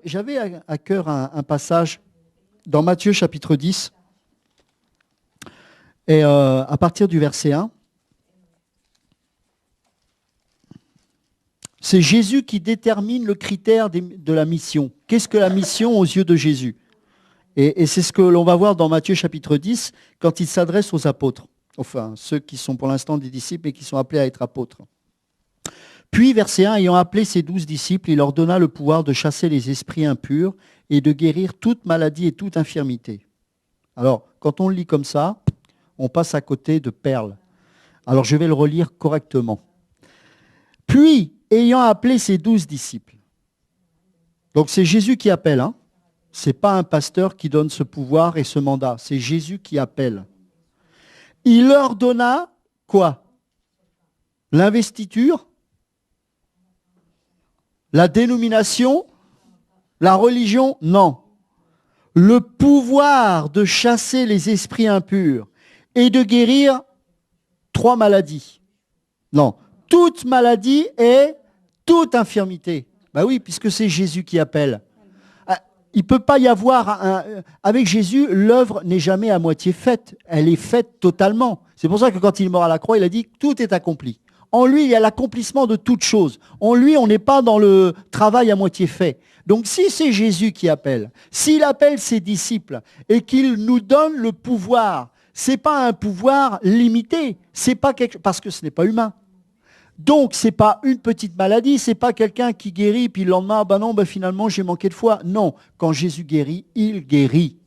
J'avais à cœur un passage dans Matthieu chapitre 10, et à partir du verset 1, c'est Jésus qui détermine le critère de la mission. Qu'est-ce que la mission aux yeux de Jésus? Et c'est ce que l'on va voir dans Matthieu chapitre 10, quand il s'adresse aux apôtres, enfin ceux qui sont pour l'instant des disciples et qui sont appelés à être apôtres. Puis, verset 1, ayant appelé ses 12 disciples, il leur donna le pouvoir de chasser les esprits impurs et de guérir toute maladie et toute infirmité. Alors, quand on le lit comme ça, on passe à côté de perles. Alors, je vais le relire correctement. Puis, ayant appelé ses 12 disciples. Donc, c'est Jésus qui appelle. Hein. Ce n'est pas un pasteur qui donne ce pouvoir et ce mandat. C'est Jésus qui appelle. Il leur donna quoi? L'investiture? La dénomination? La religion? Non. Le pouvoir de chasser les esprits impurs et de guérir 3 maladies. Non. Toute maladie et toute infirmité. Ben oui, puisque c'est Jésus qui appelle. Il ne peut pas y avoir... Avec Jésus, l'œuvre n'est jamais à moitié faite. Elle est faite totalement. C'est pour ça que quand il est mort à la croix, il a dit « tout est accompli ». En lui, il y a l'accomplissement de toutes choses. En lui, on n'est pas dans le travail à moitié fait. Donc si c'est Jésus qui appelle, s'il appelle ses disciples et qu'il nous donne le pouvoir, ce n'est pas un pouvoir limité, c'est pas parce que ce n'est pas humain. Donc, ce n'est pas une petite maladie, ce n'est pas quelqu'un qui guérit, puis le lendemain, finalement, j'ai manqué de foi. Non, quand Jésus guérit, il guérit.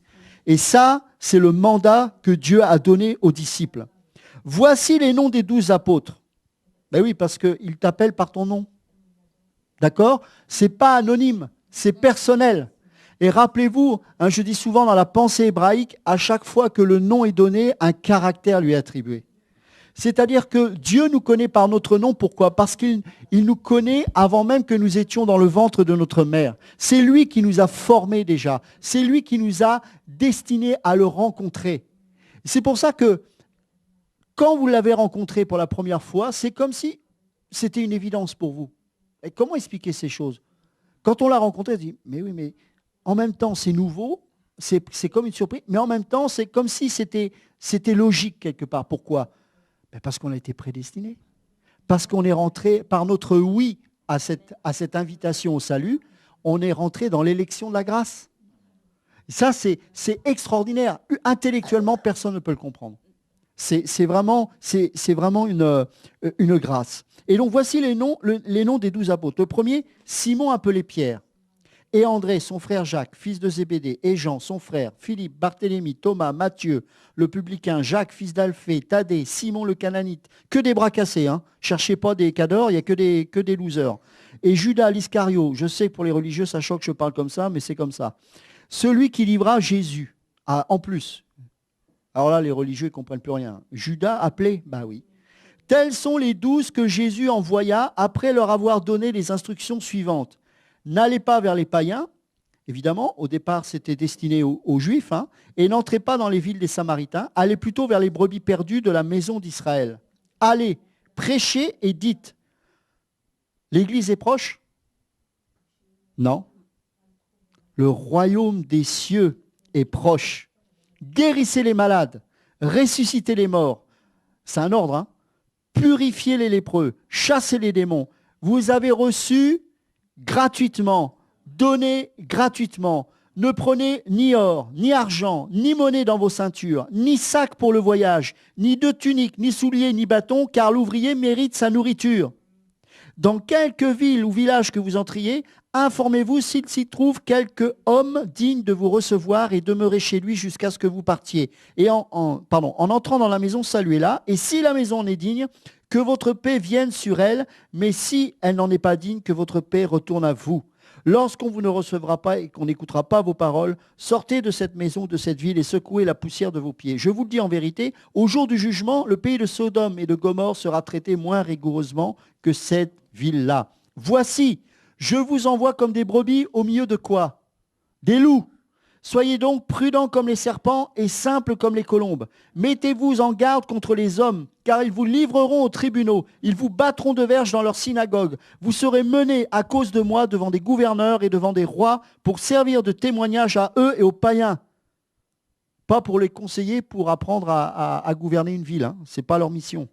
Et ça, c'est le mandat que Dieu a donné aux disciples. Voici les noms des 12 apôtres. Ben oui, parce qu'il t'appelle par ton nom. D'accord? Ce n'est pas anonyme, c'est personnel. Et rappelez-vous, je dis souvent dans la pensée hébraïque, à chaque fois que le nom est donné, un caractère lui est attribué. C'est-à-dire que Dieu nous connaît par notre nom. Pourquoi? Parce qu'il nous connaît avant même que nous étions dans le ventre de notre mère. C'est lui qui nous a formés déjà. C'est lui qui nous a destinés à le rencontrer. C'est pour ça que quand vous l'avez rencontré pour la première fois, c'est comme si c'était une évidence pour vous. Et comment expliquer ces choses? Quand on l'a rencontré, on dit, mais oui, mais en même temps, c'est nouveau, c'est comme une surprise, mais en même temps, c'est comme si c'était logique quelque part. Pourquoi? Parce qu'on a été prédestiné. Parce qu'on est rentré par notre oui à cette invitation au salut, on est rentré dans l'élection de la grâce. Ça, c'est extraordinaire. Intellectuellement, personne ne peut le comprendre. C'est vraiment une grâce. Et donc, voici les noms des 12 apôtres. Le premier, Simon appelé Pierre. Et André, son frère Jacques, fils de Zébédée, et Jean, son frère, Philippe, Barthélemy, Thomas, Matthieu, le publicain, Jacques, fils d'Alphée, Thaddée, Simon le Cananite, que des bras cassés, hein. Cherchez pas des cadors, il n'y a que des losers. Et Judas l'Iscario, je sais que pour les religieux, ça choque que je parle comme ça, mais c'est comme ça. Celui qui livra Jésus, en plus. Alors là, les religieux ne comprennent plus rien. Judas appelé, bah oui. Tels sont les 12 que Jésus envoya après leur avoir donné les instructions suivantes. N'allez pas vers les païens, évidemment, au départ c'était destiné aux Juifs, hein, et n'entrez pas dans les villes des Samaritains, allez plutôt vers les brebis perdues de la maison d'Israël. Allez, prêchez et dites. L'Église est proche? Non. Le royaume des cieux est proche. Guérissez les malades, ressuscitez les morts. C'est un ordre, hein. Purifiez les lépreux, chassez les démons. Vous avez reçu gratuitement, donnez gratuitement. Ne prenez ni or, ni argent, ni monnaie dans vos ceintures, ni sac pour le voyage, ni de tunique, ni souliers, ni bâton, car l'ouvrier mérite sa nourriture. Dans quelque ville ou village que vous entriez, informez-vous s'il s'y trouve quelque homme digne de vous recevoir et demeurez chez lui jusqu'à ce que vous partiez. Et en entrant dans la maison, saluez-la. Et si la maison en est digne, que votre paix vienne sur elle, mais si elle n'en est pas digne, que votre paix retourne à vous. Lorsqu'on vous ne recevra pas et qu'on n'écoutera pas vos paroles, sortez de cette maison, de cette ville et secouez la poussière de vos pieds. Je vous le dis en vérité, au jour du jugement, le pays de Sodome et de Gomorrhe sera traité moins rigoureusement que cette ville-là. Voici, je vous envoie comme des brebis au milieu de quoi? Des loups. Soyez donc prudents comme les serpents et simples comme les colombes. Mettez-vous en garde contre les hommes, car ils vous livreront aux tribunaux. Ils vous battront de verges dans leurs synagogues. Vous serez menés à cause de moi devant des gouverneurs et devant des rois pour servir de témoignage à eux et aux païens. Pas pour les conseiller, pour apprendre à gouverner une ville. Ce n'est pas leur mission.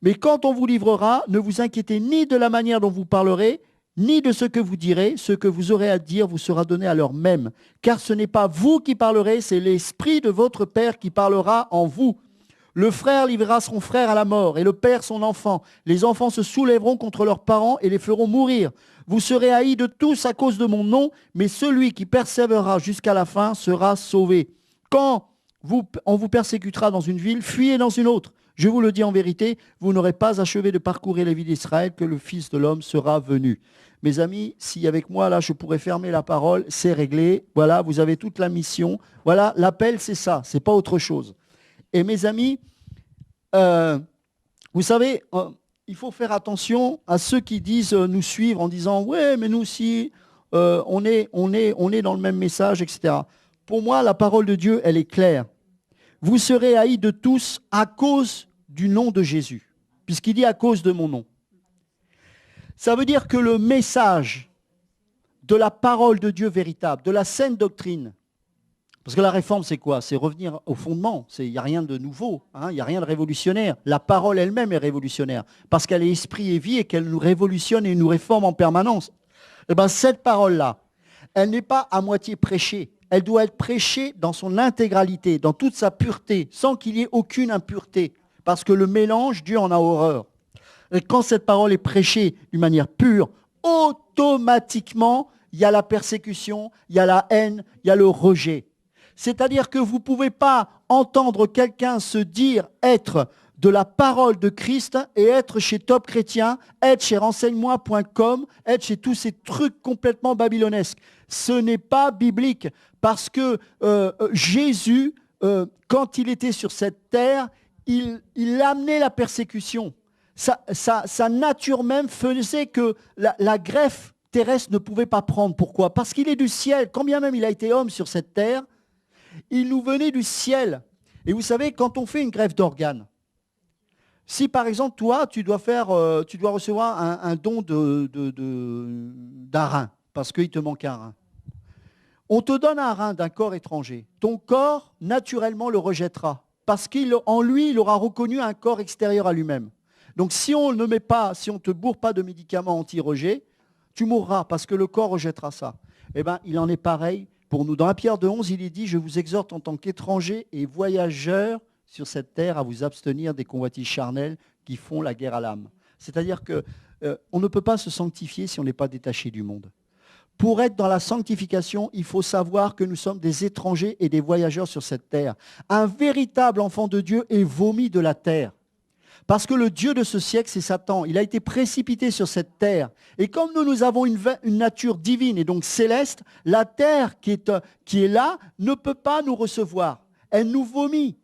Mais quand on vous livrera, ne vous inquiétez ni de la manière dont vous parlerez, ni de ce que vous direz. Ce que vous aurez à dire vous sera donné à l'heure même. Car ce n'est pas vous qui parlerez, c'est l'Esprit de votre Père qui parlera en vous. Le frère livrera son frère à la mort, et le père son enfant. Les enfants se soulèveront contre leurs parents et les feront mourir. Vous serez haïs de tous à cause de mon nom, mais celui qui persévérera jusqu'à la fin sera sauvé. Quand on vous persécutera dans une ville, fuyez dans une autre. Je vous le dis en vérité, vous n'aurez pas achevé de parcourir les villes d'Israël que le Fils de l'homme sera venu. Mes amis, si avec moi, là, je pourrais fermer la parole, c'est réglé. Voilà, vous avez toute la mission. Voilà, l'appel, c'est ça, c'est pas autre chose. Et mes amis, vous savez, il faut faire attention à ceux qui disent nous suivre en disant « Ouais, mais nous aussi, on est dans le même message, etc. » Pour moi, la parole de Dieu, elle est claire. Vous serez haïs de tous à cause du nom de Jésus, puisqu'il dit à cause de mon nom. Ça veut dire que le message de la parole de Dieu véritable, de la saine doctrine, parce que la réforme, c'est quoi? C'est revenir au fondement. Il n'y a rien de nouveau, il n'y a rien de révolutionnaire. La parole elle-même est révolutionnaire, parce qu'elle est esprit et vie et qu'elle nous révolutionne et nous réforme en permanence. Et bien, cette parole-là, elle n'est pas à moitié prêchée. Elle doit être prêchée dans son intégralité, dans toute sa pureté, sans qu'il y ait aucune impureté. Parce que le mélange, Dieu en a horreur. Et quand cette parole est prêchée d'une manière pure, automatiquement, il y a la persécution, il y a la haine, il y a le rejet. C'est-à-dire que vous ne pouvez pas entendre quelqu'un se dire être de la parole de Christ et être chez Top Chrétien, être chez renseigne-moi.com, être chez tous ces trucs complètement babylonesques. Ce n'est pas biblique parce que Jésus, quand il était sur cette terre, il amenait la persécution. Sa nature même faisait que la greffe terrestre ne pouvait pas prendre. Pourquoi? Parce qu'il est du ciel. Quand bien même il a été homme sur cette terre, il nous venait du ciel. Et vous savez, quand on fait une greffe d'organes, si par exemple, toi, tu dois recevoir un don d'un rein, parce qu'il te manque un rein. On te donne un rein d'un corps étranger. Ton corps, naturellement, le rejettera, parce qu'en lui, il aura reconnu un corps extérieur à lui-même. Donc si on ne met pas, si on ne te bourre pas de médicaments anti-rejet, tu mourras, parce que le corps rejettera ça. Eh bien, il en est pareil pour nous. Dans la Pierre de 11, il est dit « Je vous exhorte en tant qu'étrangers et voyageurs sur cette terre à vous abstenir des convoitises charnelles qui font la guerre à l'âme. » C'est-à-dire qu'on ne peut pas se sanctifier si on n'est pas détaché du monde. Pour être dans la sanctification, il faut savoir que nous sommes des étrangers et des voyageurs sur cette terre. Un véritable enfant de Dieu est vomi de la terre. Parce que le Dieu de ce siècle, c'est Satan. Il a été précipité sur cette terre. Et comme nous avons une nature divine et donc céleste, la terre qui est là ne peut pas nous recevoir. Elle nous vomit.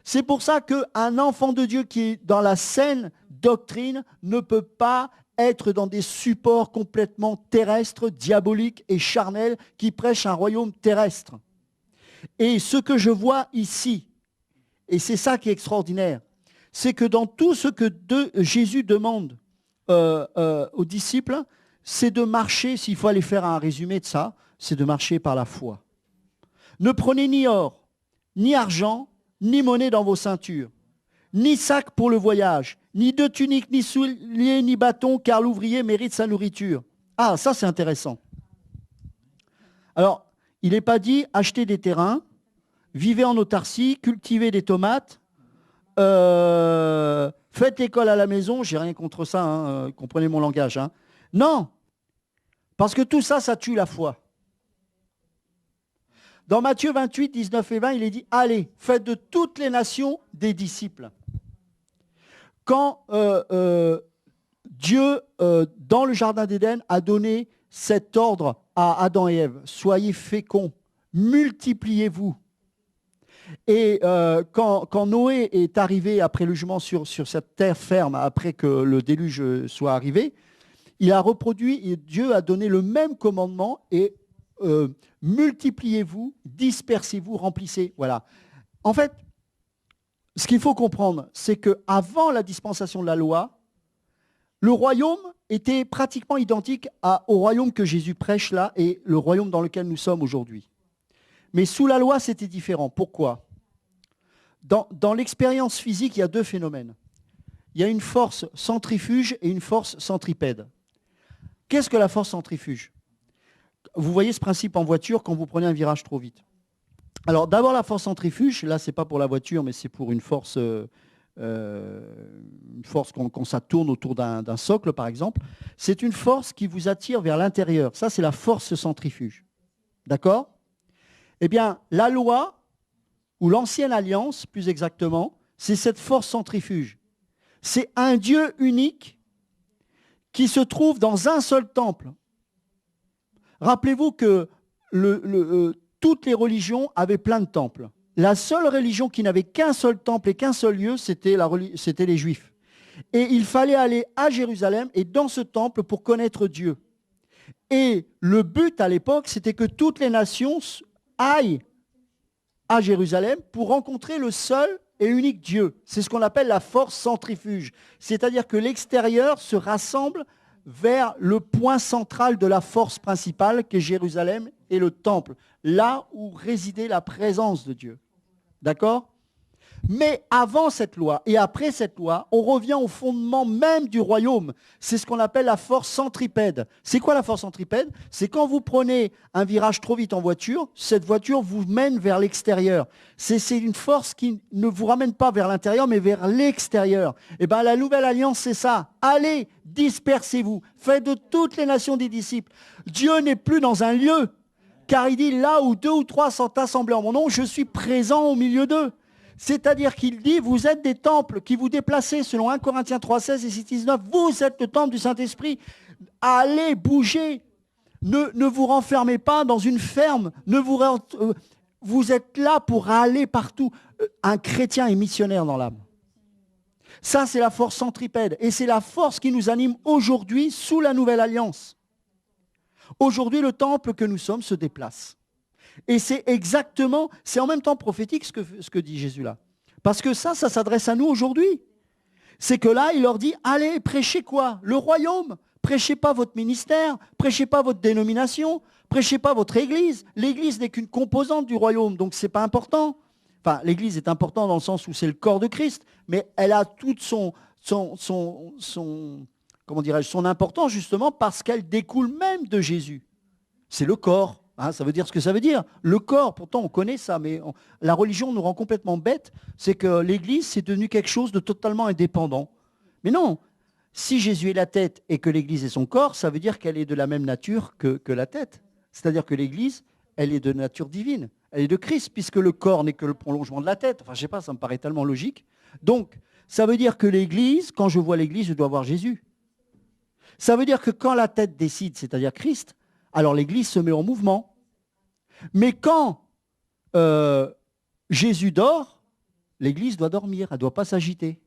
C'est pour ça qu'un enfant de Dieu qui est dans la saine doctrine ne peut pas être dans des supports complètement terrestres, diaboliques et charnels qui prêchent un royaume terrestre. Et ce que je vois ici, et c'est ça qui est extraordinaire, c'est que dans tout ce que Jésus demande aux disciples, c'est de marcher, s'il faut aller faire un résumé de ça, c'est de marcher par la foi. Ne prenez ni or, ni argent, ni monnaie dans vos ceintures, ni sac pour le voyage, ni de tunique, ni souliers, ni bâton, car l'ouvrier mérite sa nourriture. Ah, ça c'est intéressant. Alors, il n'est pas dit acheter des terrains, vivez en autarcie, cultivez des tomates, faites l'école à la maison, j'ai rien contre ça, comprenez mon langage. Non, parce que tout ça, ça tue la foi. Dans Matthieu 28, 19 et 20, il est dit, allez, faites de toutes les nations des disciples. Quand Dieu, dans le Jardin d'Éden, a donné cet ordre à Adam et Ève, soyez féconds, multipliez-vous. Et quand Noé est arrivé après le jugement sur cette terre ferme, après que le déluge soit arrivé, il a reproduit, et Dieu a donné le même commandement, et multipliez-vous, dispersez-vous, remplissez. Voilà. En fait, ce qu'il faut comprendre, c'est qu'avant la dispensation de la loi, le royaume était pratiquement identique au royaume que Jésus prêche là et le royaume dans lequel nous sommes aujourd'hui. Mais sous la loi, c'était différent. Pourquoi ? Dans l'expérience physique, il y a deux phénomènes. Il y a une force centrifuge et une force centripède. Qu'est-ce que la force centrifuge ? Vous voyez ce principe en voiture quand vous prenez un virage trop vite. Alors d'abord la force centrifuge, là c'est pas pour la voiture mais c'est pour une force quand ça tourne autour d'un socle par exemple. C'est une force qui vous attire vers l'intérieur. Ça c'est la force centrifuge. D'accord ? Eh bien la loi, ou l'ancienne alliance plus exactement, c'est cette force centrifuge. C'est un Dieu unique qui se trouve dans un seul temple. Rappelez-vous que toutes les religions avaient plein de temples. La seule religion qui n'avait qu'un seul temple et qu'un seul lieu, c'était les Juifs. Et il fallait aller à Jérusalem et dans ce temple pour connaître Dieu. Et le but à l'époque, c'était que toutes les nations aillent à Jérusalem pour rencontrer le seul et unique Dieu. C'est ce qu'on appelle la force centrifuge. C'est-à-dire que l'extérieur se rassemble vers le point central de la force principale qu'est Jérusalem et le temple, là où résidait la présence de Dieu. D'accord ? Mais avant cette loi et après cette loi, on revient au fondement même du royaume. C'est ce qu'on appelle la force centripède. C'est quoi la force centripède ? C'est quand vous prenez un virage trop vite en voiture, cette voiture vous mène vers l'extérieur. C'est une force qui ne vous ramène pas vers l'intérieur, mais vers l'extérieur. Et bien la nouvelle alliance, c'est ça. Allez, dispersez-vous. Faites de toutes les nations des disciples. Dieu n'est plus dans un lieu, car il dit là où 2 ou 3 sont assemblés en mon nom, je suis présent au milieu d'eux. C'est-à-dire qu'il dit, vous êtes des temples qui vous déplacez, selon 1 Corinthiens 3,16 et 6,19, vous êtes le temple du Saint-Esprit. Allez, bougez. Ne vous renfermez pas dans une ferme. Vous êtes là pour aller partout. Un chrétien est missionnaire dans l'âme. Ça, c'est la force centripède. Et c'est la force qui nous anime aujourd'hui sous la nouvelle alliance. Aujourd'hui, le temple que nous sommes se déplace. Et c'est en même temps prophétique ce que dit Jésus là. Parce que ça s'adresse à nous aujourd'hui. C'est que là, il leur dit, allez, prêchez quoi ? Le royaume. Prêchez pas votre ministère, prêchez pas votre dénomination, prêchez pas votre église. L'église n'est qu'une composante du royaume, donc c'est pas important. Enfin, l'église est importante dans le sens où c'est le corps de Christ, mais elle a toute son importance justement parce qu'elle découle même de Jésus. C'est le corps. Ça veut dire ce que ça veut dire. Le corps, pourtant on connaît ça, mais la religion nous rend complètement bêtes. C'est que l'Église, c'est devenu quelque chose de totalement indépendant. Mais non, si Jésus est la tête et que l'Église est son corps, ça veut dire qu'elle est de la même nature que la tête. C'est-à-dire que l'Église, elle est de nature divine. Elle est de Christ, puisque le corps n'est que le prolongement de la tête. Enfin, je sais pas, ça me paraît tellement logique. Donc, ça veut dire que l'Église, quand je vois l'Église, je dois voir Jésus. Ça veut dire que quand la tête décide, c'est-à-dire Christ, alors l'Église se met en mouvement. Mais quand Jésus dort, l'Église doit dormir, elle ne doit pas s'agiter.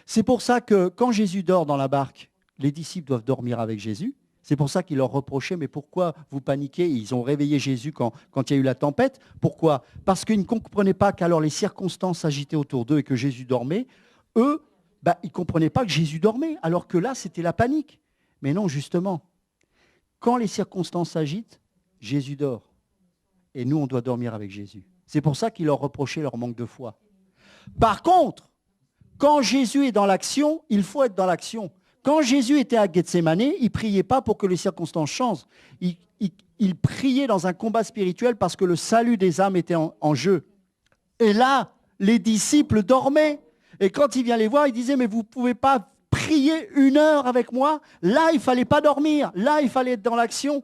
C'est pour ça que quand Jésus dort dans la barque, les disciples doivent dormir avec Jésus. C'est pour ça qu'ils leur reprochaient, mais pourquoi vous paniquez ? Ils ont réveillé Jésus quand il y a eu la tempête. Pourquoi ? Parce qu'ils ne comprenaient pas qu'alors les circonstances s'agitaient autour d'eux et que Jésus dormait. Eux, ils ne comprenaient pas que Jésus dormait, alors que là, c'était la panique. Mais non, justement, quand les circonstances s'agitent, Jésus dort. Et nous, on doit dormir avec Jésus. C'est pour ça qu'ils leur reprochaient leur manque de foi. Par contre, quand Jésus est dans l'action, il faut être dans l'action. Quand Jésus était à Gethsémane, il ne priait pas pour que les circonstances changent. Il priait dans un combat spirituel parce que le salut des âmes était en jeu. Et là, les disciples dormaient. Et quand il vient les voir, il disait, mais vous ne pouvez pas prier 1 heure avec moi ? Là, il ne fallait pas dormir. Là, il fallait être dans l'action.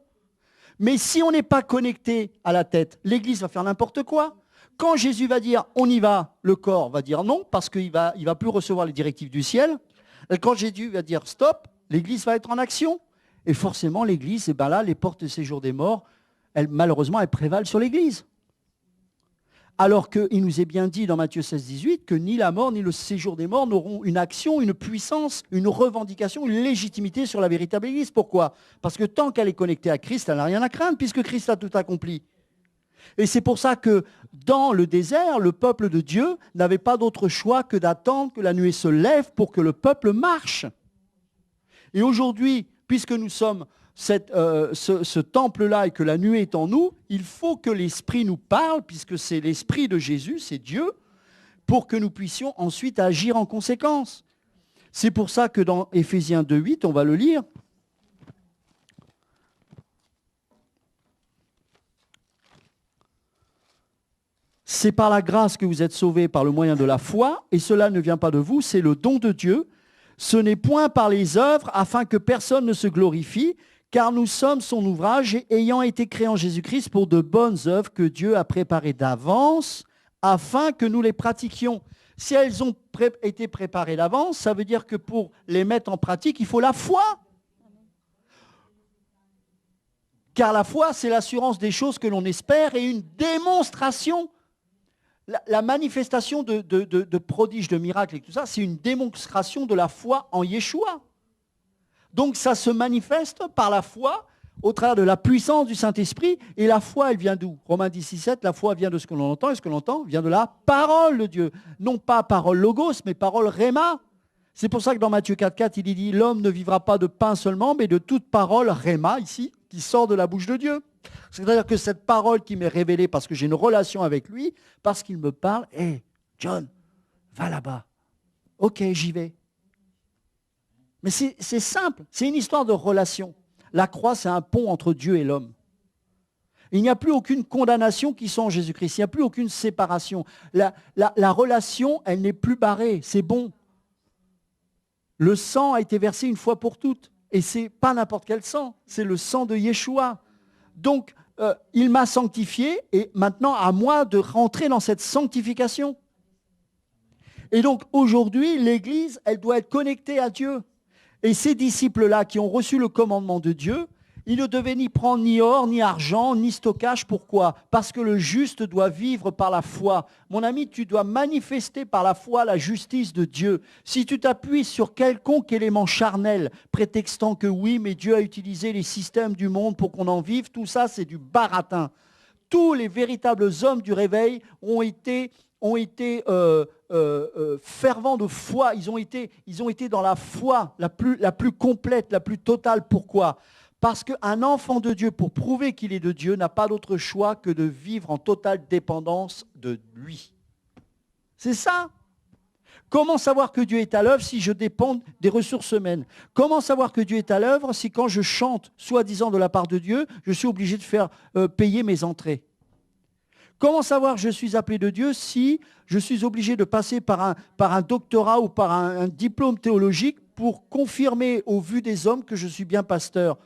Mais si on n'est pas connecté à la tête, l'Église va faire n'importe quoi. Quand Jésus va dire « on y va », le corps va dire non, parce qu'il ne va plus recevoir les directives du ciel. Et quand Jésus va dire « stop », l'Église va être en action. Et forcément, l'Église, là, les portes de séjour des morts, malheureusement, elles prévalent sur l'Église. Alors qu'il nous est bien dit dans Matthieu 16, 18 que ni la mort ni le séjour des morts n'auront une action, une puissance, une revendication, une légitimité sur la véritable Église. Pourquoi? Parce que tant qu'elle est connectée à Christ, elle n'a rien à craindre puisque Christ a tout accompli. Et c'est pour ça que dans le désert, le peuple de Dieu n'avait pas d'autre choix que d'attendre que la nuée se lève pour que le peuple marche. Et aujourd'hui, puisque nous sommes ce temple-là et que la nuée est en nous, il faut que l'Esprit nous parle, puisque c'est l'Esprit de Jésus, c'est Dieu, pour que nous puissions ensuite agir en conséquence. C'est pour ça que dans Éphésiens 2,8, on va le lire. C'est par la grâce que vous êtes sauvés par le moyen de la foi, et cela ne vient pas de vous, c'est le don de Dieu. Ce n'est point par les œuvres, afin que personne ne se glorifie, car nous sommes son ouvrage, ayant été créés en Jésus-Christ pour de bonnes œuvres que Dieu a préparées d'avance, afin que nous les pratiquions. Si elles ont été préparées d'avance, ça veut dire que pour les mettre en pratique, il faut la foi. Car la foi, c'est l'assurance des choses que l'on espère et une démonstration. La manifestation de prodiges, de miracles et tout ça, c'est une démonstration de la foi en Yeshua. Donc ça se manifeste par la foi au travers de la puissance du Saint-Esprit. Et la foi, elle vient d'où? Romains 10, 7, la foi vient de ce que l'on entend, et ce que l'on entend vient de la parole de Dieu. Non pas parole logos, mais parole réma. C'est pour ça que dans Matthieu 4, 4, il dit « L'homme ne vivra pas de pain seulement, mais de toute parole réma » ici, qui sort de la bouche de Dieu. C'est-à-dire que cette parole qui m'est révélée parce que j'ai une relation avec lui, parce qu'il me parle, « Hey, John, va là-bas. Ok, j'y vais. » Mais c'est simple, c'est une histoire de relation. La croix, c'est un pont entre Dieu et l'homme. Il n'y a plus aucune condamnation qui soit en Jésus-Christ. Il n'y a plus aucune séparation. La relation, elle n'est plus barrée. C'est bon. Le sang a été versé une fois pour toutes. Et ce n'est pas n'importe quel sang. C'est le sang de Yeshua. Donc, il m'a sanctifié et maintenant, à moi de rentrer dans cette sanctification. Et donc, aujourd'hui, l'Église, elle doit être connectée à Dieu. Et ces disciples-là qui ont reçu le commandement de Dieu, ils ne devaient ni prendre ni or, ni argent, ni stockage. Pourquoi? Parce que le juste doit vivre par la foi. Mon ami, tu dois manifester par la foi la justice de Dieu. Si tu t'appuies sur quelconque élément charnel, prétextant que oui, mais Dieu a utilisé les systèmes du monde pour qu'on en vive, tout ça, c'est du baratin. Tous les véritables hommes du réveil ont été fervents de foi. Ils ont été dans la foi la plus complète, la plus totale. Pourquoi? Parce qu'un enfant de Dieu, pour prouver qu'il est de Dieu, n'a pas d'autre choix que de vivre en totale dépendance de lui. C'est ça. Comment savoir que Dieu est à l'œuvre si je dépends des ressources humaines? Comment savoir que Dieu est à l'œuvre si quand je chante, soi-disant de la part de Dieu, je suis obligé de faire payer mes entrées? Comment savoir que je suis appelé de Dieu si je suis obligé de passer par un doctorat ou par un diplôme théologique pour confirmer au vu des hommes que je suis bien pasteur?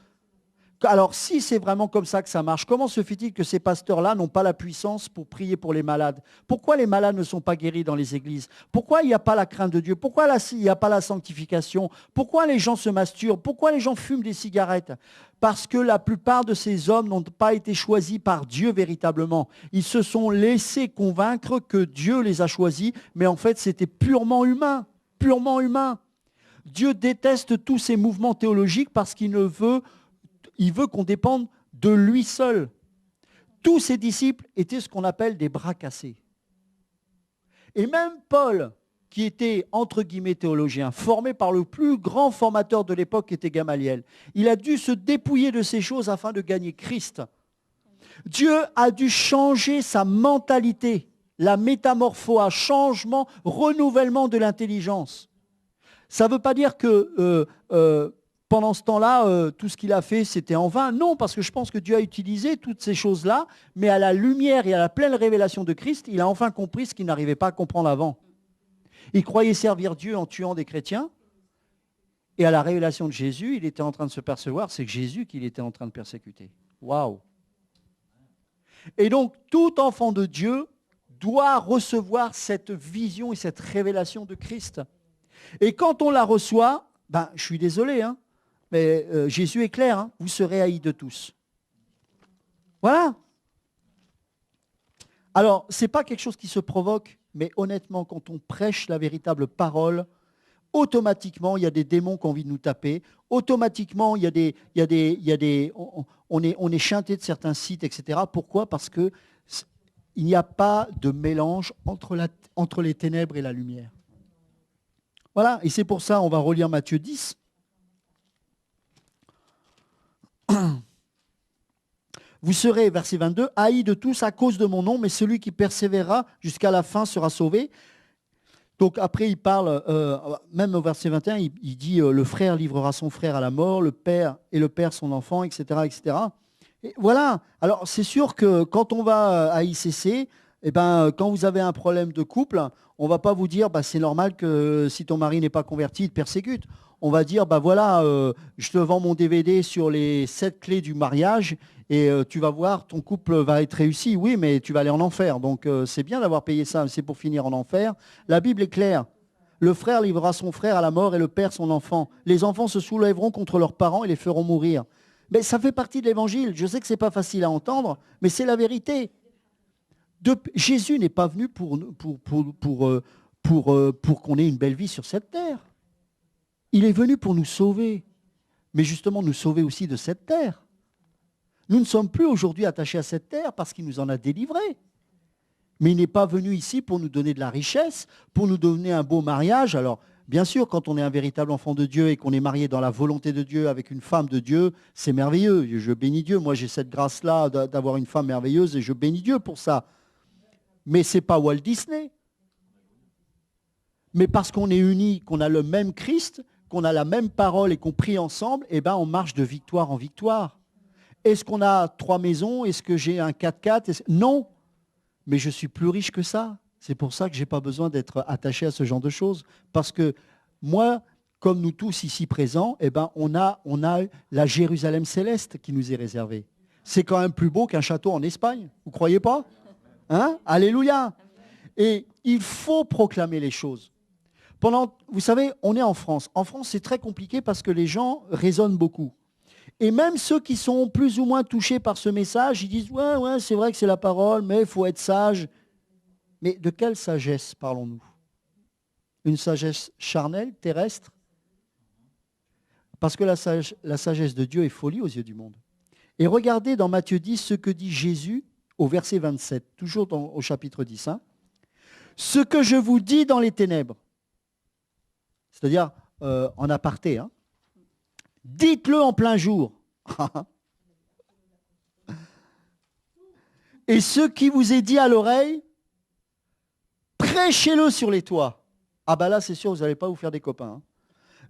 Alors, si c'est vraiment comme ça que ça marche, comment se fait-il que ces pasteurs-là n'ont pas la puissance pour prier pour les malades? Pourquoi les malades ne sont pas guéris dans les églises? Pourquoi il n'y a pas la crainte de Dieu? Pourquoi il n'y a pas la sanctification? Pourquoi les gens se masturbent? Pourquoi les gens fument des cigarettes? Parce que la plupart de ces hommes n'ont pas été choisis par Dieu véritablement. Ils se sont laissés convaincre que Dieu les a choisis, mais en fait, c'était purement humain. Purement humain. Dieu déteste tous ces mouvements théologiques parce qu'il veut qu'on dépende de lui seul. Tous ses disciples étaient ce qu'on appelle des bras cassés. Et même Paul, qui était, entre guillemets, théologien, formé par le plus grand formateur de l'époque qui était Gamaliel, il a dû se dépouiller de ces choses afin de gagner Christ. Dieu a dû changer sa mentalité, la métamorphose, changement, renouvellement de l'intelligence. Ça ne veut pas dire que pendant ce temps-là, tout ce qu'il a fait, c'était en vain. Non, parce que je pense que Dieu a utilisé toutes ces choses-là, mais à la lumière et à la pleine révélation de Christ, il a enfin compris ce qu'il n'arrivait pas à comprendre avant. Il croyait servir Dieu en tuant des chrétiens, et à la révélation de Jésus, il était en train de se percevoir, c'est Jésus qu'il était en train de persécuter. Waouh! Et donc, tout enfant de Dieu doit recevoir cette vision et cette révélation de Christ. Et quand on la reçoit, je suis désolé, hein, mais Jésus est clair, hein, vous serez haïs de tous. Voilà. Alors, ce n'est pas quelque chose qui se provoque, mais honnêtement, quand on prêche la véritable parole, automatiquement, il y a des démons qui ont envie de nous taper. Automatiquement, on est chanté de certains sites, etc. Pourquoi? Parce que il n'y a pas de mélange entre les ténèbres et la lumière. Voilà, et c'est pour ça, on va relire Matthieu 10. Vous serez, verset 22, haïs de tous à cause de mon nom, mais celui qui persévérera jusqu'à la fin sera sauvé. Donc après, il parle, même au verset 21, il dit le frère livrera son frère à la mort, le père son enfant, etc. etc. Et voilà, alors c'est sûr que quand on va à ICC, eh ben, quand vous avez un problème de couple, on ne va pas vous dire bah, c'est normal que si ton mari n'est pas converti, il te persécute. On va dire bah voilà, je te vends mon DVD sur les 7 clés du mariage et tu vas voir, ton couple va être réussi. Oui, mais tu vas aller en enfer. Donc c'est bien d'avoir payé ça, mais c'est pour finir en enfer. La Bible est claire. Le frère livrera son frère à la mort et le père son enfant. Les enfants se soulèveront contre leurs parents et les feront mourir. Mais ça fait partie de l'évangile. Je sais que ce n'est pas facile à entendre, mais c'est la vérité. Jésus n'est pas venu pour qu'on ait une belle vie sur cette terre. Il est venu pour nous sauver, mais justement nous sauver aussi de cette terre. Nous ne sommes plus aujourd'hui attachés à cette terre parce qu'il nous en a délivrés. Mais il n'est pas venu ici pour nous donner de la richesse, pour nous donner un beau mariage. Alors, bien sûr, quand on est un véritable enfant de Dieu et qu'on est marié dans la volonté de Dieu avec une femme de Dieu, c'est merveilleux. Je bénis Dieu. Moi, j'ai cette grâce-là d'avoir une femme merveilleuse et je bénis Dieu pour ça. Mais ce n'est pas Walt Disney. Mais parce qu'on est unis, qu'on a le même Christ, qu'on a la même parole et qu'on prie ensemble, eh ben, on marche de victoire en victoire. Est-ce qu'on a 3 maisons? Est-ce que j'ai un 4x4? Non. Mais je suis plus riche que ça. C'est pour ça que je n'ai pas besoin d'être attaché à ce genre de choses. Parce que moi, comme nous tous ici présents, eh ben, on a la Jérusalem céleste qui nous est réservée. C'est quand même plus beau qu'un château en Espagne. Vous ne croyez pas? Hein? Alléluia. Et il faut proclamer les choses. Vous savez, on est en France. En France, c'est très compliqué parce que les gens raisonnent beaucoup. Et même ceux qui sont plus ou moins touchés par ce message, ils disent « Ouais, c'est vrai que c'est la parole, mais il faut être sage. » Mais de quelle sagesse parlons-nous? Une sagesse charnelle, terrestre? Parce que la sagesse de Dieu est folie aux yeux du monde. Et regardez dans Matthieu 10 ce que dit Jésus au verset 27, toujours au chapitre 10. Hein. « Ce que je vous dis dans les ténèbres, c'est-à-dire en aparté, hein, dites-le en plein jour. Et ce qui vous est dit à l'oreille, prêchez-le sur les toits. » Ah bah là, c'est sûr, vous n'allez pas vous faire des copains. Hein.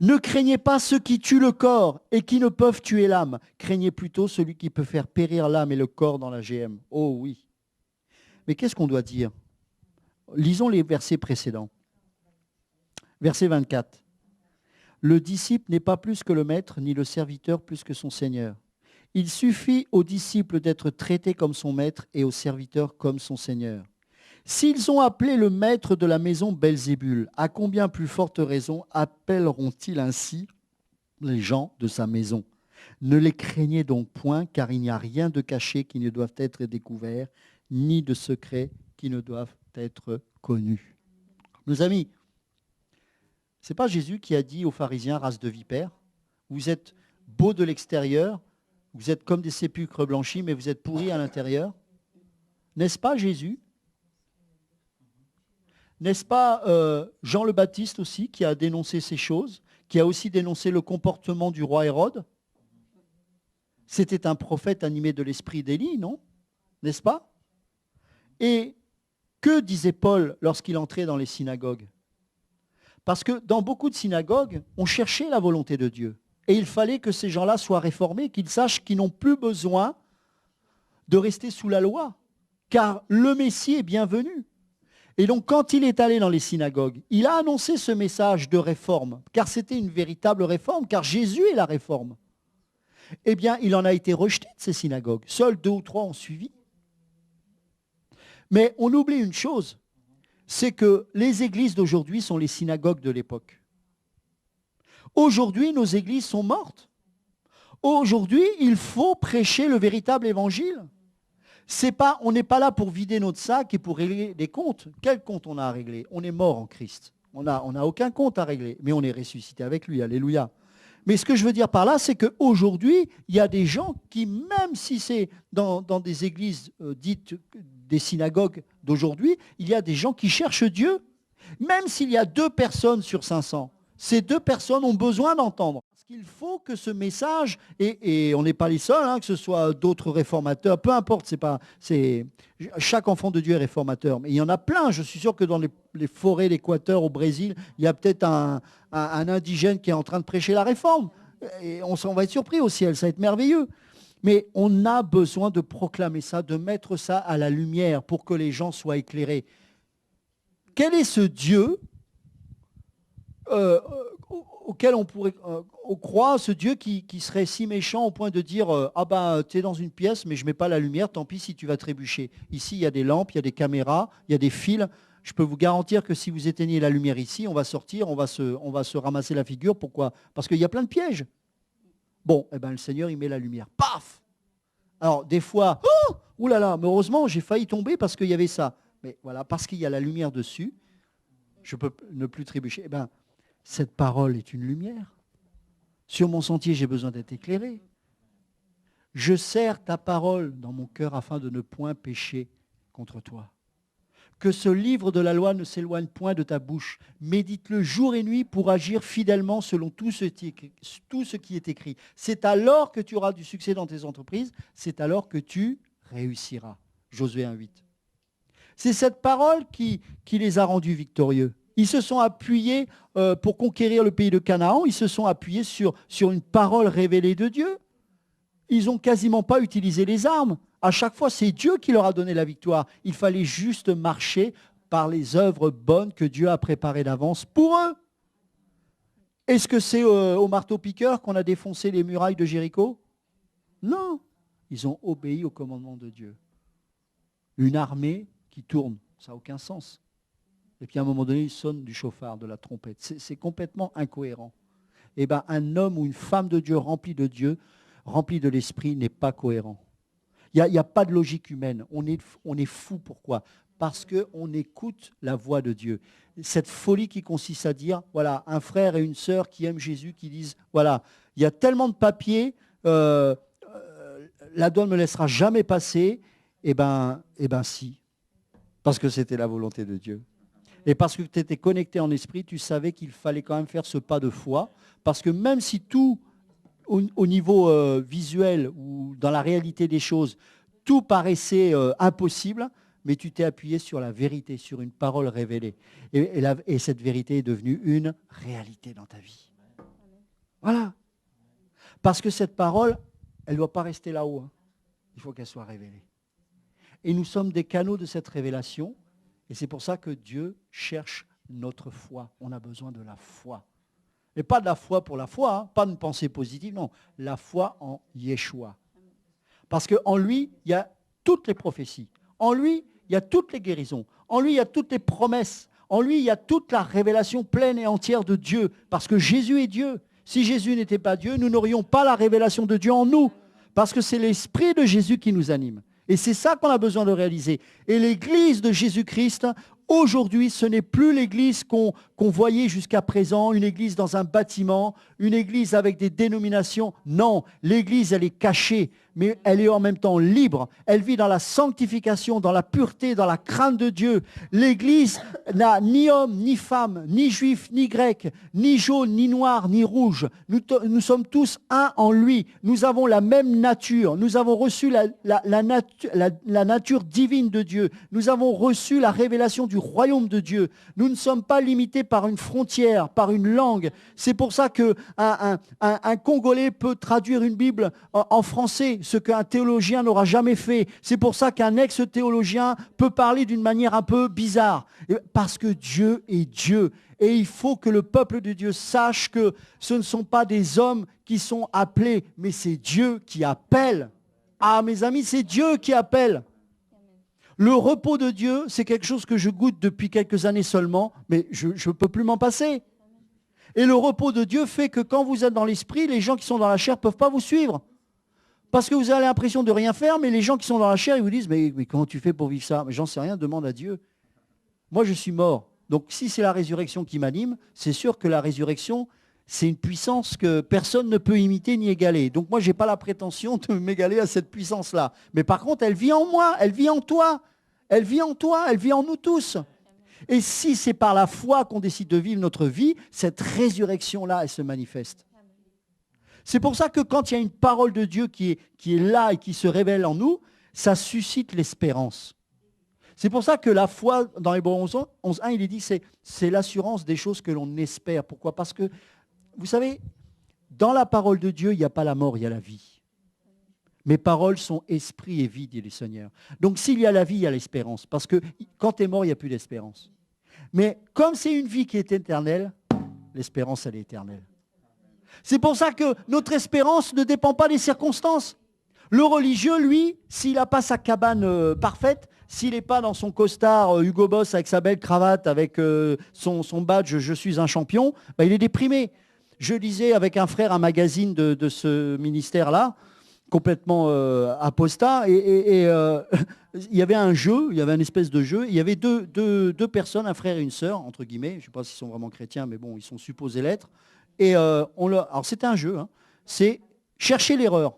Ne craignez pas ceux qui tuent le corps et qui ne peuvent tuer l'âme. Craignez plutôt celui qui peut faire périr l'âme et le corps dans la GM. Oh oui. Mais qu'est-ce qu'on doit dire? Lisons les versets précédents. Verset 24. Le disciple n'est pas plus que le maître, ni le serviteur plus que son seigneur. Il suffit au disciple d'être traité comme son maître et au serviteur comme son seigneur. S'ils ont appelé le maître de la maison Belzébul, à combien plus forte raison appelleront-ils ainsi les gens de sa maison? Ne les craignez donc point, car il n'y a rien de caché qui ne doive être découvert, ni de secret qui ne doivent être connus. Mes amis, ce n'est pas Jésus qui a dit aux pharisiens, race de vipères, vous êtes beaux de l'extérieur, vous êtes comme des sépulcres blanchis, mais vous êtes pourris à l'intérieur. N'est-ce pas Jésus? N'est-ce pas Jean le Baptiste aussi qui a dénoncé ces choses, qui a aussi dénoncé le comportement du roi Hérode? C'était un prophète animé de l'esprit d'Élie, non? N'est-ce pas? Et que disait Paul lorsqu'il entrait dans les synagogues? Parce que dans beaucoup de synagogues, on cherchait la volonté de Dieu. Et il fallait que ces gens-là soient réformés, qu'ils sachent qu'ils n'ont plus besoin de rester sous la loi, car le Messie est bienvenu. Et donc, quand il est allé dans les synagogues, il a annoncé ce message de réforme, car c'était une véritable réforme, car Jésus est la réforme. Eh bien, il en a été rejeté de ces synagogues. Seuls 2 ou 3 ont suivi. Mais on oublie une chose, c'est que les églises d'aujourd'hui sont les synagogues de l'époque. Aujourd'hui, nos églises sont mortes. Aujourd'hui, il faut prêcher le véritable évangile. On n'est pas là pour vider notre sac et pour régler des comptes. Quel compte on a à régler? On est mort en Christ. On n'a aucun compte à régler, mais on est ressuscité avec lui. Alléluia. Mais ce que je veux dire par là, c'est qu'aujourd'hui, il y a des gens qui, même si c'est dans des églises dites des synagogues d'aujourd'hui, il y a des gens qui cherchent Dieu, même s'il y a 2 personnes sur 500. Ces 2 personnes ont besoin d'entendre. Parce qu'il faut que ce message, et on n'est pas les seuls, hein, que ce soit d'autres réformateurs, peu importe, chaque enfant de Dieu est réformateur, mais il y en a plein. Je suis sûr que dans les forêts d'Équateur au Brésil, il y a peut-être un indigène qui est en train de prêcher la réforme. Et on va être surpris au ciel, ça va être merveilleux. Mais on a besoin de proclamer ça, de mettre ça à la lumière pour que les gens soient éclairés. Quel est ce Dieu auquel on pourrait croire, ce Dieu qui serait si méchant au point de dire ah ben tu es dans une pièce mais je ne mets pas la lumière, tant pis si tu vas trébucher. Ici il y a des lampes, il y a des caméras, il y a des fils. Je peux vous garantir que si vous éteignez la lumière ici, on va sortir, on va se ramasser la figure. Pourquoi? Parce qu'il y a plein de pièges. Bon, eh ben le Seigneur il met la lumière. Paf! Alors des fois, oh, oulala, mais heureusement j'ai failli tomber parce qu'il y avait ça. Mais voilà, parce qu'il y a la lumière dessus, je peux ne plus trébucher. Eh ben, cette parole est une lumière. Sur mon sentier, j'ai besoin d'être éclairé. Je serre ta parole dans mon cœur afin de ne point pécher contre toi. Que ce livre de la loi ne s'éloigne point de ta bouche. Médite-le jour et nuit pour agir fidèlement selon tout ce qui est écrit. C'est alors que tu auras du succès dans tes entreprises. C'est alors que tu réussiras. Josué 1,8. C'est cette parole qui les a rendus victorieux. Ils se sont appuyés pour conquérir le pays de Canaan, ils se sont appuyés sur une parole révélée de Dieu. Ils n'ont quasiment pas utilisé les armes. À chaque fois, c'est Dieu qui leur a donné la victoire. Il fallait juste marcher par les œuvres bonnes que Dieu a préparées d'avance pour eux. Est-ce que c'est au marteau-piqueur qu'on a défoncé les murailles de Jéricho? Non. Ils ont obéi au commandement de Dieu. Une armée qui tourne, ça n'a aucun sens. Et puis à un moment donné, il sonne du chauffard, de la trompette. C'est complètement incohérent. Eh bien, un homme ou une femme de Dieu, rempli de l'esprit, n'est pas cohérent. Il n'y a pas de logique humaine. On est fou. Pourquoi? Parce qu'on écoute la voix de Dieu. Cette folie qui consiste à dire, voilà, un frère et une sœur qui aiment Jésus, qui disent, voilà, il y a tellement de papiers, la douane ne me laissera jamais passer. Eh ben si. Parce que c'était la volonté de Dieu. Et parce que tu étais connecté en esprit, tu savais qu'il fallait quand même faire ce pas de foi. Parce que même si tout, au niveau visuel ou dans la réalité des choses, tout paraissait impossible, mais tu t'es appuyé sur la vérité, sur une parole révélée. Et cette vérité est devenue une réalité dans ta vie. Voilà. Parce que cette parole, elle ne doit pas rester là-haut. Hein. Il faut qu'elle soit révélée. Et nous sommes des canaux de cette révélation. Et c'est pour ça que Dieu cherche notre foi. On a besoin de la foi. Et pas de la foi pour la foi, hein, pas une pensée positive, non. La foi en Yeshua. Parce qu'en lui, il y a toutes les prophéties. En lui, il y a toutes les guérisons. En lui, il y a toutes les promesses. En lui, il y a toute la révélation pleine et entière de Dieu. Parce que Jésus est Dieu. Si Jésus n'était pas Dieu, nous n'aurions pas la révélation de Dieu en nous. Parce que c'est l'Esprit de Jésus qui nous anime. Et c'est ça qu'on a besoin de réaliser. Et l'Église de Jésus-Christ, aujourd'hui, ce n'est plus l'Église qu'on voyait jusqu'à présent, une Église dans un bâtiment, une Église avec des dénominations. Non, l'Église, elle est cachée, mais elle est en même temps libre. Elle vit dans la sanctification, dans la pureté, dans la crainte de Dieu. L'Église n'a ni homme, ni femme, ni juif, ni grec, ni jaune, ni noir, ni rouge. Nous sommes tous un en lui. Nous avons la même nature. Nous avons reçu la nature divine de Dieu. Nous avons reçu la révélation du royaume de Dieu. Nous ne sommes pas limités par une frontière, par une langue. C'est pour ça qu'un Congolais peut traduire une Bible en français, ce qu'un théologien n'aura jamais fait. C'est pour ça qu'un ex-théologien peut parler d'une manière un peu bizarre. Parce que Dieu est Dieu. Et il faut que le peuple de Dieu sache que ce ne sont pas des hommes qui sont appelés, mais c'est Dieu qui appelle. Ah, mes amis, c'est Dieu qui appelle. Le repos de Dieu, c'est quelque chose que je goûte depuis quelques années seulement, mais je ne peux plus m'en passer. Et le repos de Dieu fait que quand vous êtes dans l'esprit, les gens qui sont dans la chair ne peuvent pas vous suivre. Parce que vous avez l'impression de rien faire, mais les gens qui sont dans la chair, ils vous disent, mais comment tu fais pour vivre ça? Mais j'en sais rien, demande à Dieu. Moi, je suis mort. Donc, si c'est la résurrection qui m'anime, c'est sûr que la résurrection, c'est une puissance que personne ne peut imiter ni égaler. Donc, moi, je n'ai pas la prétention de m'égaler à cette puissance-là. Mais par contre, elle vit en moi, elle vit en toi, elle vit en toi, elle vit en nous tous. Et si c'est par la foi qu'on décide de vivre notre vie, cette résurrection-là, elle se manifeste. C'est pour ça que quand il y a une parole de Dieu qui est là et qui se révèle en nous, ça suscite l'espérance. C'est pour ça que la foi, dans Hébreux 11.1, il est dit c'est l'assurance des choses que l'on espère. Pourquoi? Parce que, vous savez, dans la parole de Dieu, il n'y a pas la mort, il y a la vie. Mes paroles sont esprit et vie, dit le Seigneur. Donc s'il y a la vie, il y a l'espérance. Parce que quand tu es mort, il n'y a plus d'espérance. Mais comme c'est une vie qui est éternelle, l'espérance, elle est éternelle. C'est pour ça que notre espérance ne dépend pas des circonstances. Le religieux, lui, s'il n'a pas sa cabane parfaite, s'il n'est pas dans son costard Hugo Boss avec sa belle cravate, avec son badge « Je suis un champion », il est déprimé. Je lisais avec un frère un magazine de ce ministère-là, complètement apostat, et il y avait un jeu, il y avait une espèce de jeu, il y avait deux personnes, un frère et une sœur, entre guillemets, je ne sais pas s'ils sont vraiment chrétiens, mais bon, ils sont supposés l'être. Et alors c'était un jeu, hein, c'est chercher l'erreur.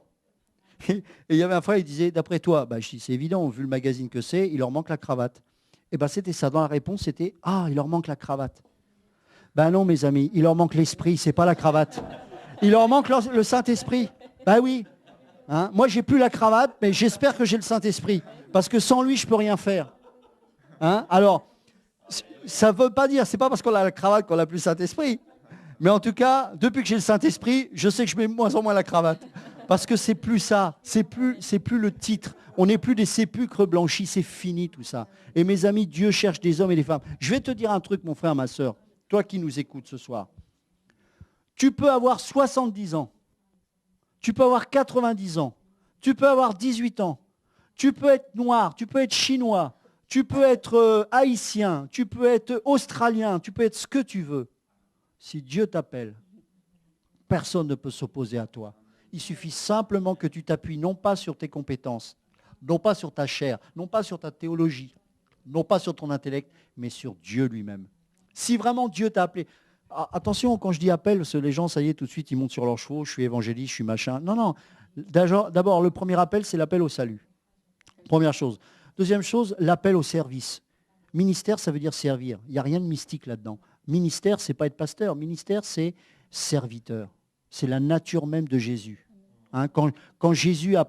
Et il y avait un frère, il disait, d'après toi, je dis, c'est évident, vu le magazine que c'est, il leur manque la cravate. Et c'était ça, dans la réponse, c'était, il leur manque la cravate. Non, mes amis, il leur manque l'esprit, c'est pas la cravate. Il leur manque le Saint-Esprit. Oui. Hein, moi, j'ai plus la cravate, mais j'espère que j'ai le Saint-Esprit. Parce que sans lui, je peux rien faire. Hein, alors, ça veut pas dire, c'est pas parce qu'on a la cravate qu'on n'a plus le Saint-Esprit. Mais en tout cas, depuis que j'ai le Saint-Esprit, je sais que je mets de moins en moins la cravate. Parce que c'est plus ça, c'est plus le titre. On n'est plus des sépulcres blanchis, c'est fini tout ça. Et mes amis, Dieu cherche des hommes et des femmes. Je vais te dire un truc, mon frère, ma soeur, toi qui nous écoutes ce soir. Tu peux avoir 70 ans, tu peux avoir 90 ans, tu peux avoir 18 ans, tu peux être noir, tu peux être chinois, tu peux être haïtien, tu peux être australien, tu peux être ce que tu veux. Si Dieu t'appelle, personne ne peut s'opposer à toi. Il suffit simplement que tu t'appuies non pas sur tes compétences, non pas sur ta chair, non pas sur ta théologie, non pas sur ton intellect, mais sur Dieu lui-même. Si vraiment Dieu t'a appelé, attention, quand je dis appel, parce que les gens, ça y est, tout de suite, ils montent sur leurs chevaux, je suis évangéliste, je suis machin. Non. D'abord, le premier appel, c'est l'appel au salut. Première chose. Deuxième chose, l'appel au service. Ministère, ça veut dire servir. Il n'y a rien de mystique là-dedans. Ministère, c'est pas être pasteur. Ministère, c'est serviteur. C'est la nature même de Jésus. Hein, quand Jésus a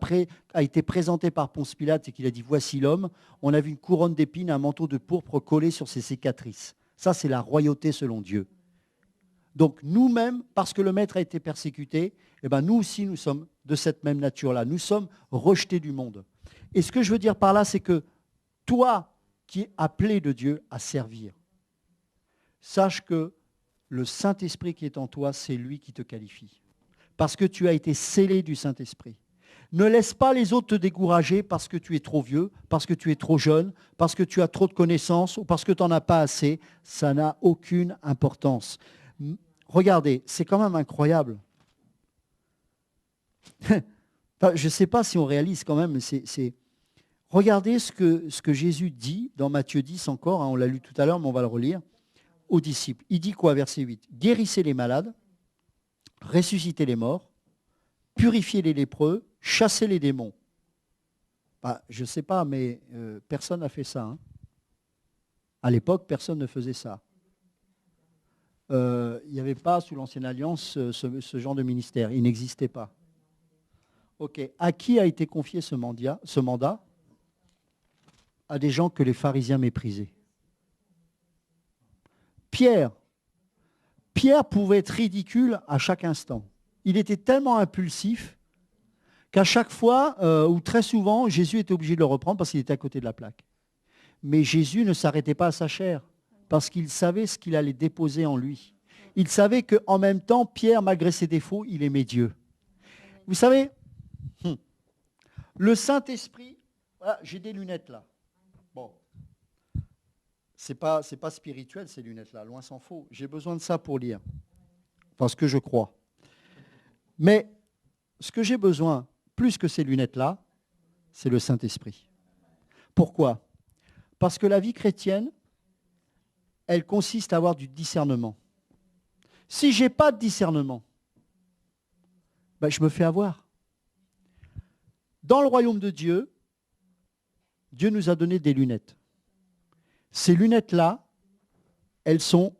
été présenté par Ponce Pilate et qu'il a dit « Voici l'homme », on a vu une couronne d'épines, un manteau de pourpre collé sur ses cicatrices. Ça, c'est la royauté selon Dieu. Donc nous-mêmes, parce que le Maître a été persécuté, nous aussi, nous sommes de cette même nature-là. Nous sommes rejetés du monde. Et ce que je veux dire par là, c'est que toi qui es appelé de Dieu à servir, sache que le Saint-Esprit qui est en toi, c'est lui qui te qualifie. Parce que tu as été scellé du Saint-Esprit. Ne laisse pas les autres te décourager parce que tu es trop vieux, parce que tu es trop jeune, parce que tu as trop de connaissances ou parce que tu n'en as pas assez. Ça n'a aucune importance. Regardez, c'est quand même incroyable. Je ne sais pas si on réalise quand même, mais regardez ce que Jésus dit dans Matthieu 10 encore, on l'a lu tout à l'heure, mais on va le relire, aux disciples. Il dit quoi, verset 8? Guérissez les malades, ressuscitez les morts, purifiez les lépreux, chassez les démons. Je ne sais pas, mais personne n'a fait ça. Hein. À l'époque, personne ne faisait ça. Il n'y avait pas, sous l'Ancienne Alliance, ce genre de ministère. Il n'existait pas. Ok. À qui a été confié ce mandat? À des gens que les pharisiens méprisaient. Pierre pouvait être ridicule à chaque instant. Il était tellement impulsif qu'à chaque fois, ou très souvent, Jésus était obligé de le reprendre parce qu'il était à côté de la plaque. Mais Jésus ne s'arrêtait pas à sa chair parce qu'il savait ce qu'il allait déposer en lui. Il savait qu'en même temps, Pierre, malgré ses défauts, il aimait Dieu. Vous savez, le Saint-Esprit, voilà, j'ai des lunettes là. Bon, c'est pas spirituel ces lunettes-là, loin s'en faut. J'ai besoin de ça pour lire, parce que je crois. Mais ce que j'ai besoin, plus que ces lunettes-là, c'est le Saint-Esprit. Pourquoi? Parce que la vie chrétienne, elle consiste à avoir du discernement. Si je n'ai pas de discernement, ben je me fais avoir. Dans le royaume de Dieu, Dieu nous a donné des lunettes. Ces lunettes-là, elles sont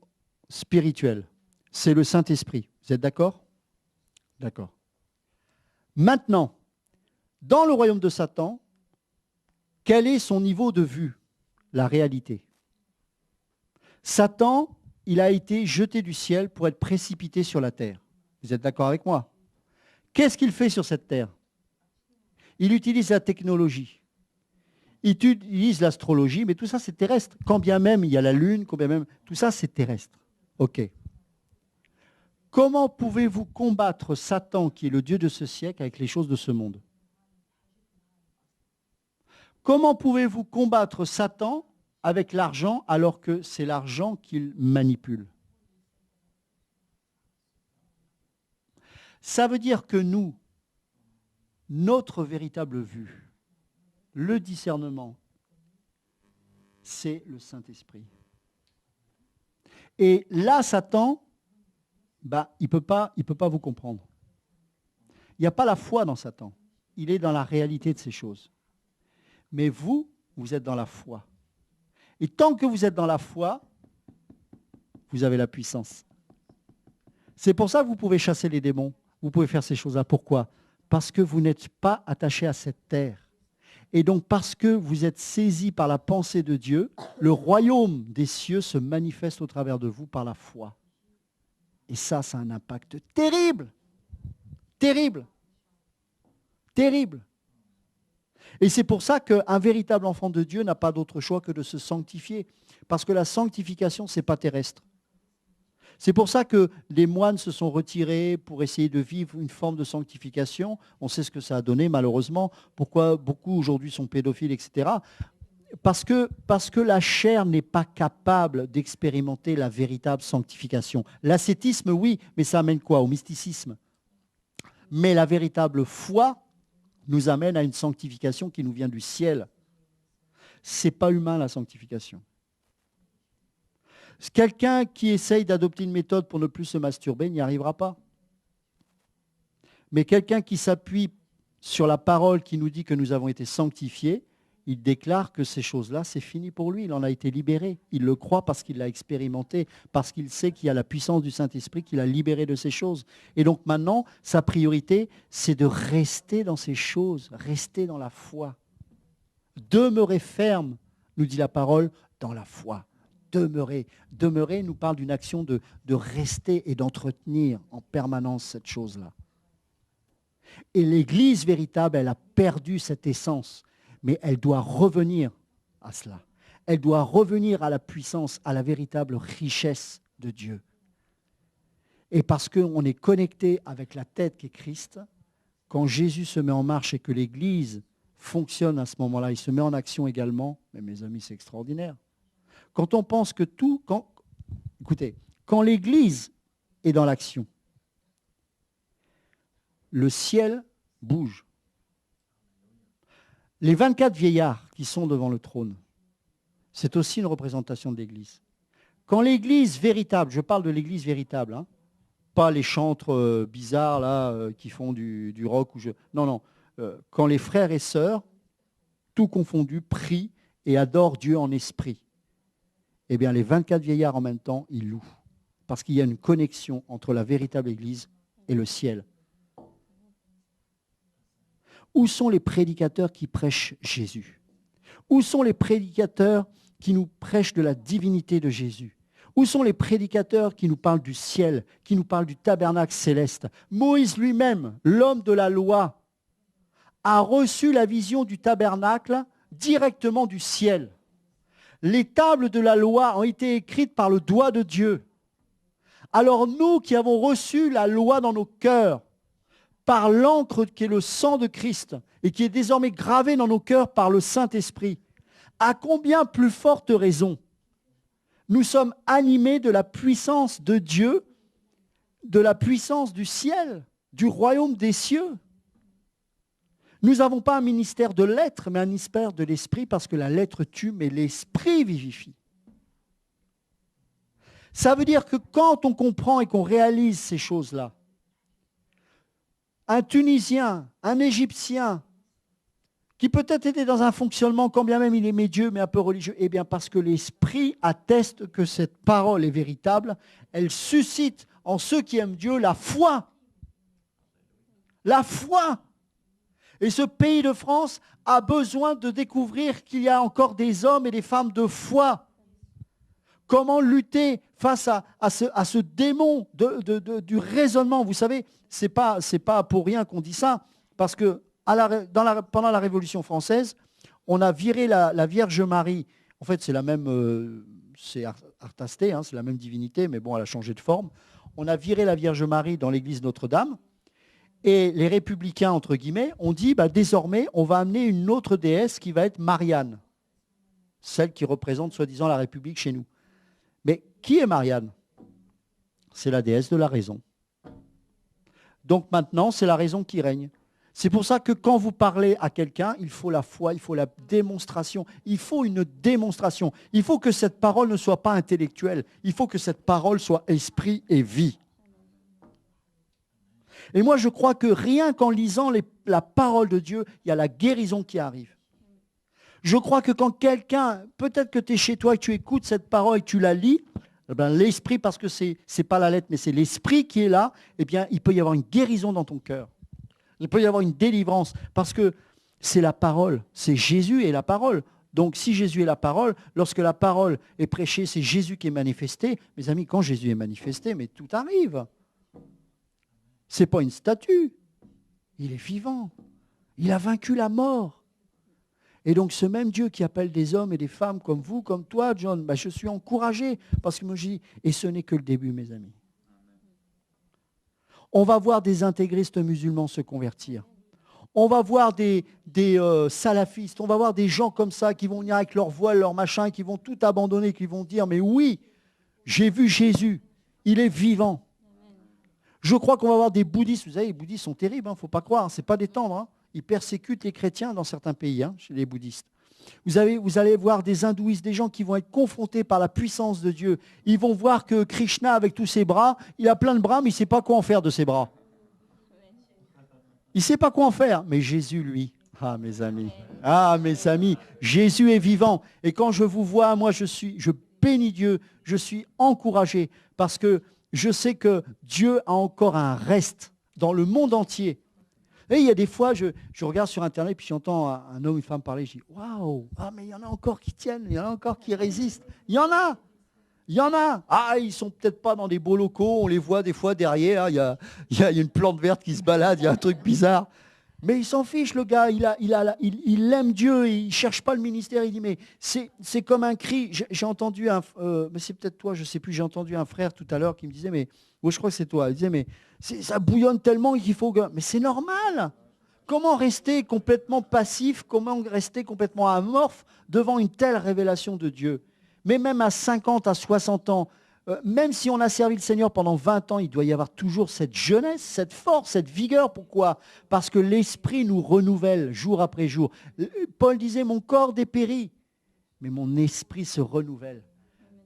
spirituelles. C'est le Saint-Esprit. Vous êtes d'accord? D'accord. Maintenant, dans le royaume de Satan, quel est son niveau de vue? La réalité. Satan, il a été jeté du ciel pour être précipité sur la terre. Vous êtes d'accord avec moi? Qu'est-ce qu'il fait sur cette terre? Il utilise la technologie. Il utilise l'astrologie, mais tout ça, c'est terrestre. Quand bien même il y a la Lune, quand bien même... Tout ça, c'est terrestre. OK. Comment pouvez-vous combattre Satan, qui est le Dieu de ce siècle, avec les choses de ce monde? Comment pouvez-vous combattre Satan avec l'argent alors que c'est l'argent qu'il manipule? Ça veut dire que nous, notre véritable vue, le discernement, c'est le Saint-Esprit. Et là, Satan, il ne peut pas vous comprendre. Il n'y a pas la foi dans Satan. Il est dans la réalité de ces choses. Mais vous, vous êtes dans la foi. Et tant que vous êtes dans la foi, vous avez la puissance. C'est pour ça que vous pouvez chasser les démons. Vous pouvez faire ces choses-là. Pourquoi? Parce que vous n'êtes pas attaché à cette terre. Et donc, parce que vous êtes saisi par la pensée de Dieu, le royaume des cieux se manifeste au travers de vous par la foi. Et ça a un impact terrible. Terrible. Terrible. Et c'est pour ça qu'un véritable enfant de Dieu n'a pas d'autre choix que de se sanctifier. Parce que la sanctification, ce n'est pas terrestre. C'est pour ça que les moines se sont retirés pour essayer de vivre une forme de sanctification. On sait ce que ça a donné, malheureusement. Pourquoi beaucoup aujourd'hui sont pédophiles, etc. Parce que la chair n'est pas capable d'expérimenter la véritable sanctification. L'ascétisme, oui, mais ça amène quoi? Au mysticisme. Mais la véritable foi nous amène à une sanctification qui nous vient du ciel. Ce n'est pas humain, la sanctification. Quelqu'un qui essaye d'adopter une méthode pour ne plus se masturber n'y arrivera pas. Mais quelqu'un qui s'appuie sur la parole qui nous dit que nous avons été sanctifiés, il déclare que ces choses-là, c'est fini pour lui. Il en a été libéré. Il le croit parce qu'il l'a expérimenté, parce qu'il sait qu'il y a la puissance du Saint-Esprit qui l'a libéré de ces choses. Et donc maintenant, sa priorité, c'est de rester dans ces choses, rester dans la foi. Demeurer ferme, nous dit la parole, dans la foi. Demeurer. Demeurer nous parle d'une action de rester et d'entretenir en permanence cette chose-là. Et l'Église véritable, elle a perdu cette essence, mais elle doit revenir à cela. Elle doit revenir à la puissance, à la véritable richesse de Dieu. Et parce qu'on est connecté avec la tête qui est Christ, quand Jésus se met en marche et que l'Église fonctionne à ce moment-là, il se met en action également, mais mes amis, c'est extraordinaire. Quand on pense que tout, écoutez, quand l'Église est dans l'action, le ciel bouge. Les 24 vieillards qui sont devant le trône, c'est aussi une représentation de l'Église. Quand l'Église véritable, je parle de l'Église véritable, hein, pas les chantres bizarres là, qui font du rock. Non. Quand les frères et sœurs, tout confondu, prient et adorent Dieu en esprit, eh bien les 24 vieillards en même temps, ils louent. Parce qu'il y a une connexion entre la véritable Église et le ciel. Où sont les prédicateurs qui prêchent Jésus? Où sont les prédicateurs qui nous prêchent de la divinité de Jésus? Où sont les prédicateurs qui nous parlent du ciel, qui nous parlent du tabernacle céleste? Moïse lui-même, l'homme de la loi, a reçu la vision du tabernacle directement du ciel. Les tables de la loi ont été écrites par le doigt de Dieu. Alors nous qui avons reçu la loi dans nos cœurs, par l'encre qui est le sang de Christ et qui est désormais gravée dans nos cœurs par le Saint-Esprit, à combien plus forte raison nous sommes animés de la puissance de Dieu, de la puissance du ciel, du royaume des cieux. Nous n'avons pas un ministère de l'être, mais un ministère de l'esprit, parce que la lettre tue, mais l'esprit vivifie. Ça veut dire que quand on comprend et qu'on réalise ces choses-là, un Tunisien, un Égyptien, qui peut-être était dans un fonctionnement, quand bien même il aimait Dieu, mais un peu religieux, eh bien parce que l'Esprit atteste que cette parole est véritable, elle suscite en ceux qui aiment Dieu la foi. La foi. Et ce pays de France a besoin de découvrir qu'il y a encore des hommes et des femmes de foi. Comment lutter face à ce démon du raisonnement. Vous savez, c'est pas pour rien qu'on dit ça, parce que pendant la Révolution française, on a viré la Vierge Marie. En fait, c'est la même, c'est Artasté, hein, c'est la même divinité, mais bon, elle a changé de forme. On a viré la Vierge Marie dans l'église Notre-Dame. Et les républicains, entre guillemets, ont dit, désormais, on va amener une autre déesse qui va être Marianne, celle qui représente soi-disant la République chez nous. Mais qui est Marianne? C'est la déesse de la raison. Donc maintenant, c'est la raison qui règne. C'est pour ça que quand vous parlez à quelqu'un, il faut la foi, il faut la démonstration, il faut une démonstration. Il faut que cette parole ne soit pas intellectuelle, il faut que cette parole soit esprit et vie. Et moi, je crois que rien qu'en lisant la parole de Dieu, il y a la guérison qui arrive. Je crois que quand quelqu'un, peut-être que tu es chez toi et tu écoutes cette parole et tu la lis, l'esprit, parce que c'est pas la lettre, mais c'est l'esprit qui est là, eh bien, il peut y avoir une guérison dans ton cœur. Il peut y avoir une délivrance, parce que c'est la parole, c'est Jésus et la parole. Donc si Jésus est la parole, lorsque la parole est prêchée, c'est Jésus qui est manifesté. Mes amis, quand Jésus est manifesté, mais tout arrive. Ce n'est pas une statue, il est vivant. Il a vaincu la mort. Et donc ce même Dieu qui appelle des hommes et des femmes comme vous, comme toi, John, je suis encouragé, parce que moi je dis, et ce n'est que le début, mes amis. On va voir des intégristes musulmans se convertir. On va voir des salafistes, on va voir des gens comme ça qui vont venir avec leur voile, leur machin, qui vont tout abandonner, qui vont dire, mais oui, j'ai vu Jésus, il est vivant. Je crois qu'on va voir des bouddhistes. Vous savez, les bouddhistes sont terribles, il ne faut pas croire, ce n'est pas des tendres. Hein. Ils persécutent les chrétiens dans certains pays, chez les bouddhistes. Vous allez voir des hindouistes, des gens qui vont être confrontés par la puissance de Dieu. Ils vont voir que Krishna, avec tous ses bras, il a plein de bras, mais il ne sait pas quoi en faire de ses bras. Il ne sait pas quoi en faire. Mais Jésus, lui, mes amis, Jésus est vivant. Et quand je vous vois, moi, je bénis Dieu, je suis encouragé, parce que je sais que Dieu a encore un reste dans le monde entier. Et il y a des fois, je regarde sur Internet, puis j'entends un homme, une femme parler, je dis, waouh, mais il y en a encore qui tiennent, il y en a encore qui résistent. Il y en a. Ils sont peut-être pas dans des beaux locaux, on les voit des fois derrière, il y a une plante verte qui se balade, il y a un truc bizarre. Mais il s'en fiche, le gars, il aime Dieu, il ne cherche pas le ministère, il dit, mais c'est comme un cri. J'ai entendu mais c'est peut-être toi, je ne sais plus, j'ai entendu un frère tout à l'heure qui me disait, mais je crois que c'est toi, il disait, mais ça bouillonne tellement qu'il faut que... Mais c'est normal. Comment rester complètement passif, comment rester complètement amorphe devant une telle révélation de Dieu? Mais même à 50, à 60 ans, même si on a servi le Seigneur pendant 20 ans, il doit y avoir toujours cette jeunesse, cette force, cette vigueur. Pourquoi? Parce que l'Esprit nous renouvelle jour après jour. Paul disait, mon corps dépérit, mais mon esprit se renouvelle.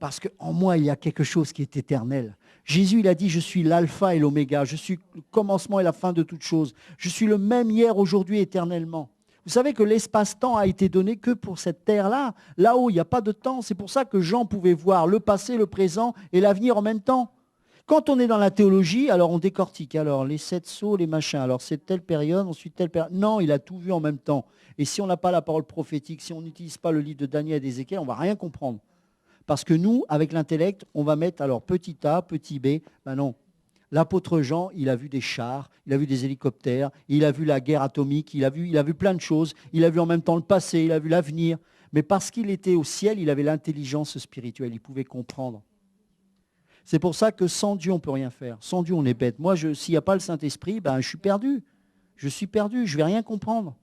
Parce qu'en moi, il y a quelque chose qui est éternel. Jésus, il a dit, je suis l'alpha et l'oméga, je suis le commencement et la fin de toutes choses. Je suis le même hier, aujourd'hui, éternellement. Vous savez que l'espace-temps a été donné que pour cette terre-là, là-haut, il n'y a pas de temps. C'est pour ça que Jean pouvait voir le passé, le présent et l'avenir en même temps. Quand on est dans la théologie, alors on décortique. Alors les 7 sceaux, les machins, alors c'est telle période, ensuite telle période. Non, il a tout vu en même temps. Et si on n'a pas la parole prophétique, si on n'utilise pas le livre de Daniel et d'Ézéchiel, on ne va rien comprendre. Parce que nous, avec l'intellect, on va mettre alors petit a, petit b. Ben non. L'apôtre Jean, il a vu des chars, il a vu des hélicoptères, il a vu la guerre atomique, il a vu plein de choses. Il a vu en même temps le passé, il a vu l'avenir. Mais parce qu'il était au ciel, il avait l'intelligence spirituelle, il pouvait comprendre. C'est pour ça que sans Dieu, on ne peut rien faire. Sans Dieu, on est bête. Moi, s'il n'y a pas le Saint-Esprit, je suis perdu. Je suis perdu, je ne vais rien comprendre.